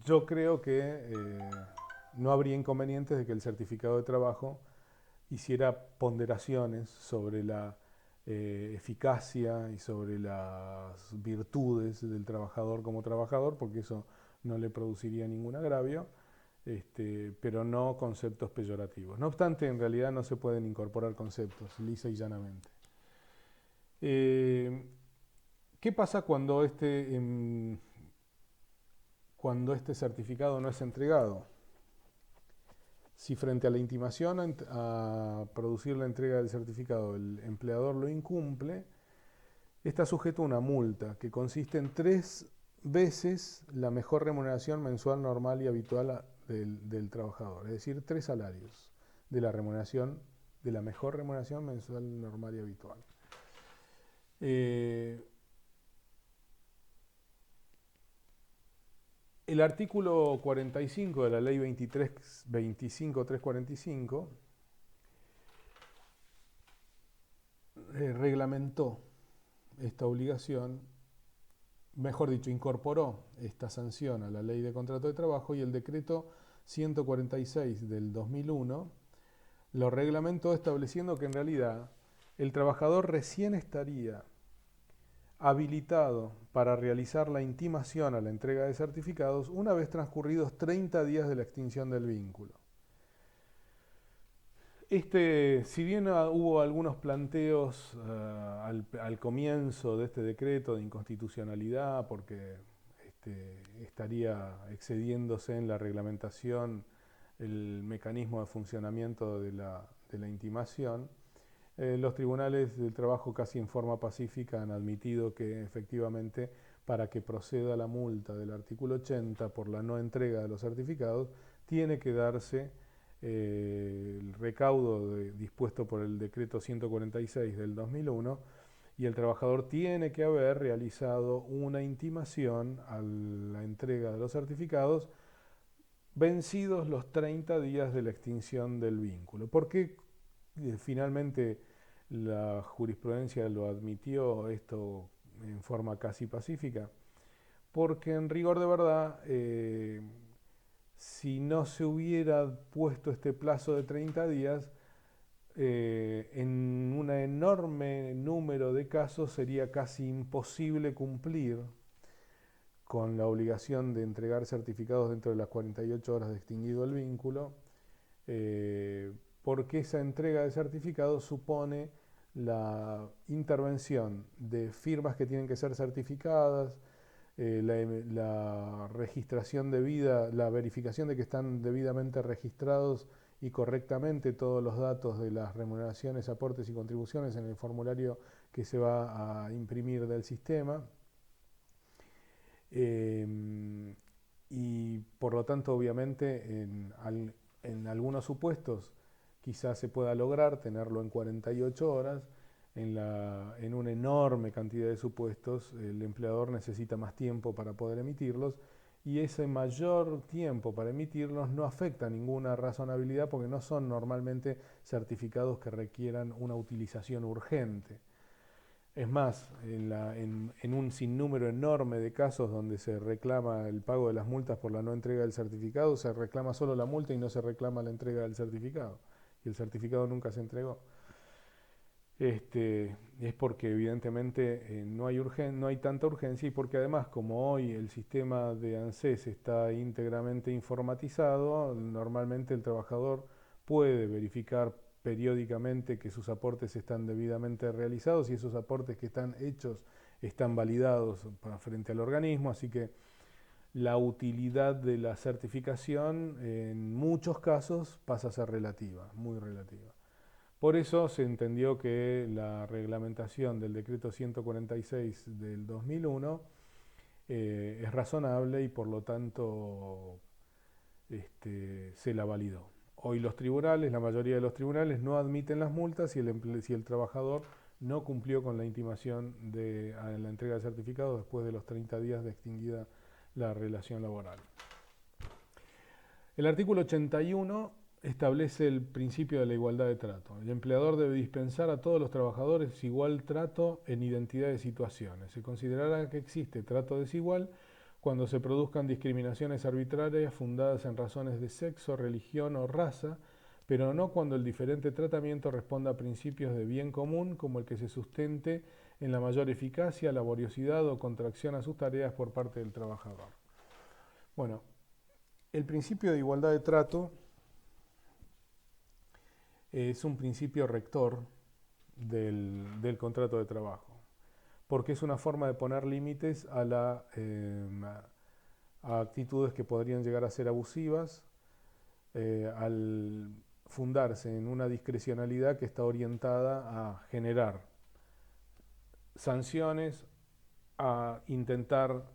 Yo creo que no habría inconvenientes de que el certificado de trabajo hiciera ponderaciones sobre la eficacia y sobre las virtudes del trabajador como trabajador, porque eso no le produciría ningún agravio, pero no conceptos peyorativos. No obstante, en realidad no se pueden incorporar conceptos, lisa y llanamente. ¿Qué pasa cuando este certificado no es entregado? Si frente a la intimación a producir la entrega del certificado el empleador lo incumple, está sujeto a una multa que consiste en 3 veces la mejor remuneración mensual normal y habitual del trabajador, es decir, 3 salarios de la mejor remuneración mensual normal y habitual. El artículo 45 de la ley 23.25.345 reglamentó esta obligación, mejor dicho, incorporó esta sanción a la ley de contrato de trabajo y el decreto 146 del 2001 lo reglamentó estableciendo que en realidad el trabajador recién estaría habilitado para realizar la intimación a la entrega de certificados una vez transcurridos 30 días de la extinción del vínculo. Si bien hubo algunos planteos al comienzo de este decreto de inconstitucionalidad, porque estaría excediéndose en la reglamentación el mecanismo de funcionamiento de la intimación, los tribunales del trabajo casi en forma pacífica han admitido que efectivamente para que proceda la multa del artículo 80 por la no entrega de los certificados, tiene que darse el recaudo dispuesto por el decreto 146 del 2001 y el trabajador tiene que haber realizado una intimación a la entrega de los certificados vencidos los 30 días de la extinción del vínculo. ¿Por qué finalmente la jurisprudencia lo admitió esto en forma casi pacífica? Porque en rigor de verdad, si no se hubiera puesto este plazo de 30 días, en un enorme número de casos sería casi imposible cumplir con la obligación de entregar certificados dentro de las 48 horas de extinguido el vínculo, porque esa entrega de certificados supone la intervención de firmas que tienen que ser certificadas, la registración debida, la verificación de que están debidamente registrados y correctamente todos los datos de las remuneraciones, aportes y contribuciones en el formulario que se va a imprimir del sistema. Y por lo tanto, obviamente, en algunos supuestos quizás se pueda lograr tenerlo en 48 horas. En una enorme cantidad de supuestos, el empleador necesita más tiempo para poder emitirlos y ese mayor tiempo para emitirlos no afecta ninguna razonabilidad porque no son normalmente certificados que requieran una utilización urgente. Es más, en un sinnúmero enorme de casos donde se reclama el pago de las multas por la no entrega del certificado, se reclama solo la multa y no se reclama la entrega del certificado. Y el certificado nunca se entregó. Es porque evidentemente no hay tanta urgencia y porque además como hoy el sistema de ANSES está íntegramente informatizado, normalmente el trabajador puede verificar periódicamente que sus aportes están debidamente realizados y esos aportes que están hechos están validados frente al organismo, así que la utilidad de la certificación en muchos casos pasa a ser relativa, muy relativa. Por eso se entendió que la reglamentación del decreto 146 del 2001 es razonable y por lo tanto se la validó. Hoy los tribunales, la mayoría de los tribunales no admiten las multas si el trabajador no cumplió con la intimación de la entrega de certificados después de los 30 días de extinguida la relación laboral. El artículo 81 establece el principio de la igualdad de trato. El empleador debe dispensar a todos los trabajadores igual trato en identidad de situaciones. Se considerará que existe trato desigual cuando se produzcan discriminaciones arbitrarias fundadas en razones de sexo, religión o raza, pero no cuando el diferente tratamiento responda a principios de bien común como el que se sustente en la mayor eficacia, laboriosidad o contracción a sus tareas por parte del trabajador. Bueno, el principio de igualdad de trato es un principio rector del contrato de trabajo, porque es una forma de poner límites a actitudes que podrían llegar a ser abusivas al fundarse en una discrecionalidad que está orientada a generar sanciones, a intentar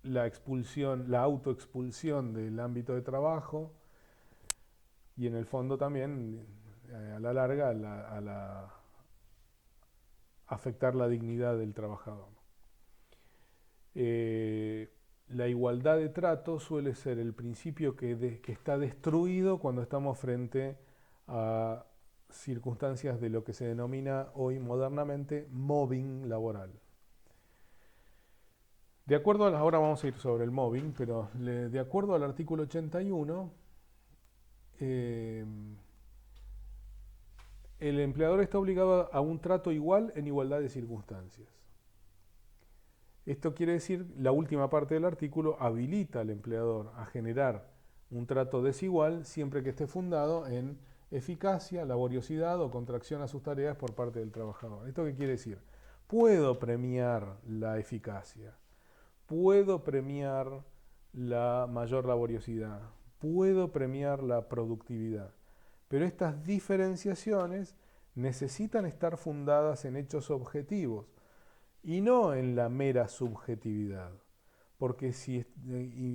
la expulsión, la autoexpulsión del ámbito de trabajo y en el fondo también a la larga afectar la dignidad del trabajador. La igualdad de trato suele ser el principio que está destruido cuando estamos frente a circunstancias de lo que se denomina hoy modernamente mobbing laboral. De acuerdo ahora vamos a ir sobre el mobbing, pero de acuerdo al artículo 81, el empleador está obligado a un trato igual en igualdad de circunstancias. Esto quiere decir, la última parte del artículo habilita al empleador a generar un trato desigual siempre que esté fundado en eficacia, laboriosidad o contracción a sus tareas por parte del trabajador. ¿Esto qué quiere decir? Puedo premiar la eficacia, puedo premiar la mayor laboriosidad, puedo premiar la productividad, pero estas diferenciaciones necesitan estar fundadas en hechos objetivos y no en la mera subjetividad. Porque si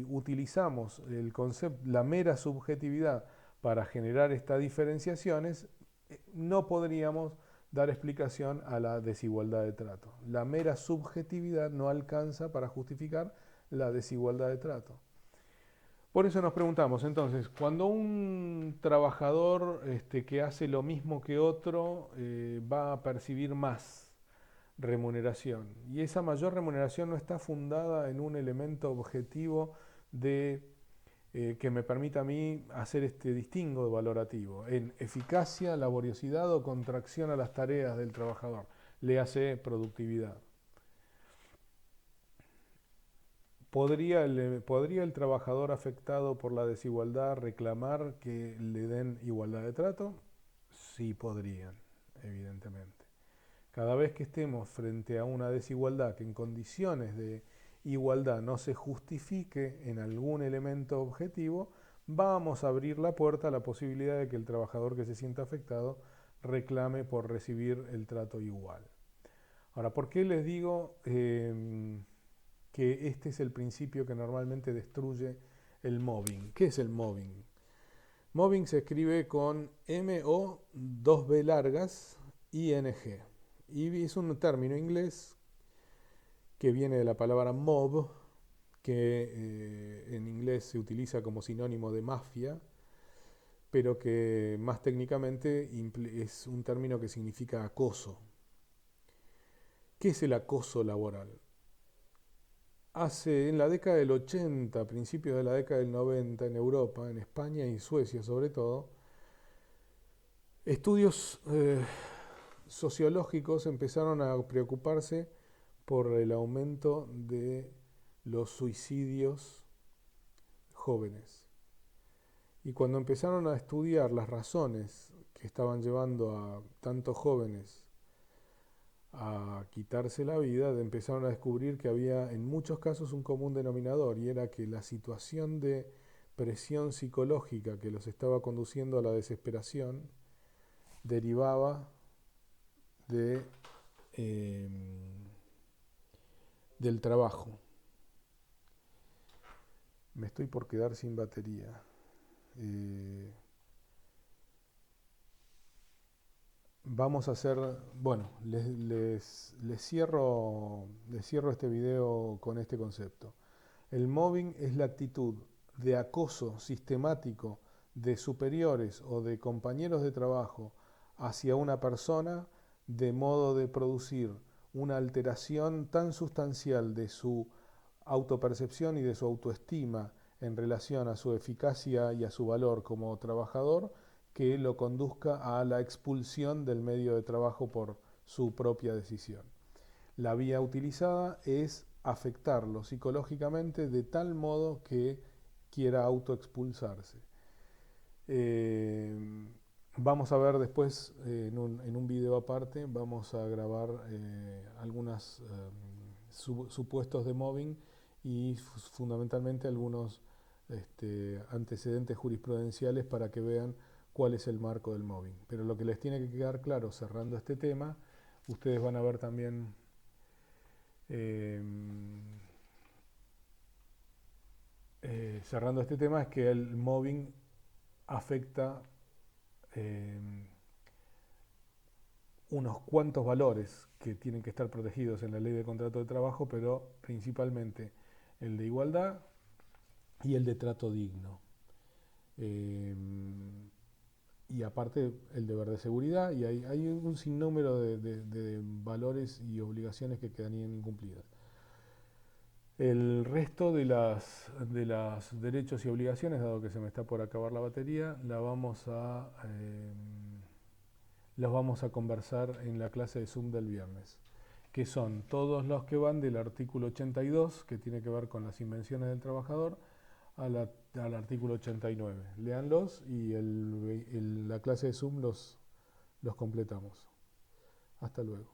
utilizamos el concepto, la mera subjetividad para generar estas diferenciaciones, no podríamos dar explicación a la desigualdad de trato. La mera subjetividad no alcanza para justificar la desigualdad de trato. Por eso nos preguntamos, entonces, cuando un trabajador que hace lo mismo que otro va a percibir más remuneración, y esa mayor remuneración no está fundada en un elemento objetivo de que me permita a mí hacer este distingo valorativo en eficacia, laboriosidad o contracción a las tareas del trabajador, le hace productividad. ¿Podría el trabajador afectado por la desigualdad reclamar que le den igualdad de trato? Sí podrían, evidentemente. Cada vez que estemos frente a una desigualdad que en condiciones de igualdad no se justifique en algún elemento objetivo, vamos a abrir la puerta a la posibilidad de que el trabajador que se sienta afectado reclame por recibir el trato igual. Ahora, ¿por qué les digo que este es el principio que normalmente destruye el mobbing? ¿Qué es el mobbing? Mobbing se escribe con M-O, 2B largas, I-N-G. Y es un término inglés que viene de la palabra mob, que en inglés se utiliza como sinónimo de mafia, pero que más técnicamente es un término que significa acoso. ¿Qué es el acoso laboral? En la década del 80, principios de la década del 90, en Europa, en España y Suecia sobre todo, estudios sociológicos empezaron a preocuparse por el aumento de los suicidios jóvenes. Y cuando empezaron a estudiar las razones que estaban llevando a tantos jóvenes a quitarse la vida, empezaron a descubrir que había en muchos casos un común denominador, y era que la situación de presión psicológica que los estaba conduciendo a la desesperación derivaba de, del trabajo. Me estoy por quedar sin batería. Vamos a hacer, bueno, les cierro este video con este concepto. El mobbing es la actitud de acoso sistemático de superiores o de compañeros de trabajo hacia una persona de modo de producir una alteración tan sustancial de su autopercepción y de su autoestima en relación a su eficacia y a su valor como trabajador, que lo conduzca a la expulsión del medio de trabajo por su propia decisión. La vía utilizada es afectarlo psicológicamente de tal modo que quiera autoexpulsarse. Vamos a ver después en un video aparte, vamos a grabar algunos supuestos de mobbing y fundamentalmente algunos antecedentes jurisprudenciales para que vean cuál es el marco del mobbing. Pero lo que les tiene que quedar claro cerrando este tema, ustedes van a ver también cerrando este tema, es que el mobbing afecta unos cuantos valores que tienen que estar protegidos en la ley de contrato de trabajo, pero principalmente el de igualdad y el de trato digno. Y aparte el deber de seguridad, y hay un sinnúmero de valores y obligaciones que quedarían incumplidas. El resto de los derechos y obligaciones, dado que se me está por acabar la batería, los vamos a conversar en la clase de Zoom del viernes, que son todos los que van del artículo 82, que tiene que ver con las invenciones del trabajador, al artículo 89. Léanlos y la clase de Zoom los completamos. Hasta luego.